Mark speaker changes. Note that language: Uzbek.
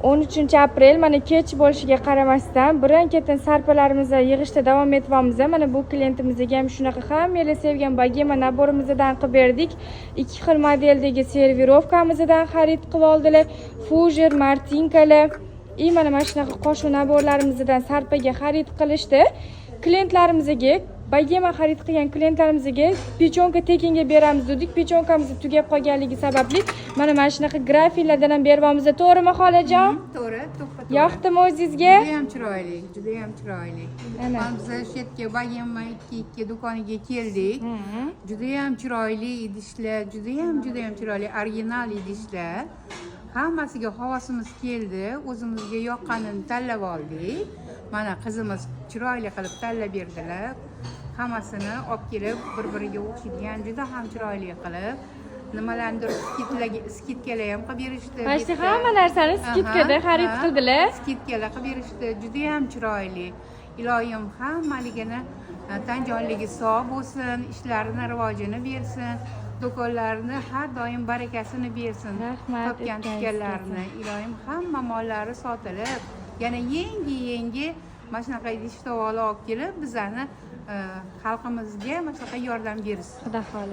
Speaker 1: 13-aprel mana kech bo'lishiga qaramasdan birin-ketin sarpalarimizni yig'ishda davom etyapmiz. Mana bu klientimizga ham shunaqa hammalar sevgan bagema naborimizdan qilib berdik. Ikki xil modeldagi servirovkamizdan xarid qilib oldilar. Fujer, Martinkalar mana shunaqa qo'shuv naborlarimizdan sarpaga xarid qilishdi. Klientlarimizga bagema xarid qilgan klientlarimizga pechonka tekinga beramiz dedik. Pechonkamiz tugab qolganligi sababli mana shunaqa grafiklardan ham beryapmiz. To'g'rimi xolajon?
Speaker 2: To'g'ri, to'ppa-to'g'ri.
Speaker 1: Yoqdimi o'zingizga?
Speaker 2: Juda ham chiroyli, juda ham chiroyli. Biz shu yerga bagema 2 do'koniga keldik. Juda ham chiroyli idishlar, juda ham chiroyli original idishlar. Hammasiga havosimiz keldi, o'zimizga yoqqanini tanlab oldik. Mana qizimiz chiroyli qilib tanlab berdilar. Hammasini olib kelib bir-biriga o'xshaydigan juda ham chiroyli qilib nimalardir skidkalar ham qilib berishdi.
Speaker 1: Mana hamma narsani skidkada xarid qildilar.
Speaker 2: Skidkalar qilib berishdi. Juda ham chiroyli. Iloyim hammaligini tan jonligi sog' bo'lsin, ishlarini rivojini bersin. Do'konlarni har doim barakasini bersin.
Speaker 1: Rahmat.
Speaker 2: Topgan tutganlarini. Iloyim hamma mollari sotilib, yana yangi mana shunaqa idish tovoqlar olib kelib bizlarni xalqimizga mana shunaqa yordam bersin.
Speaker 1: Xudo xohlasa.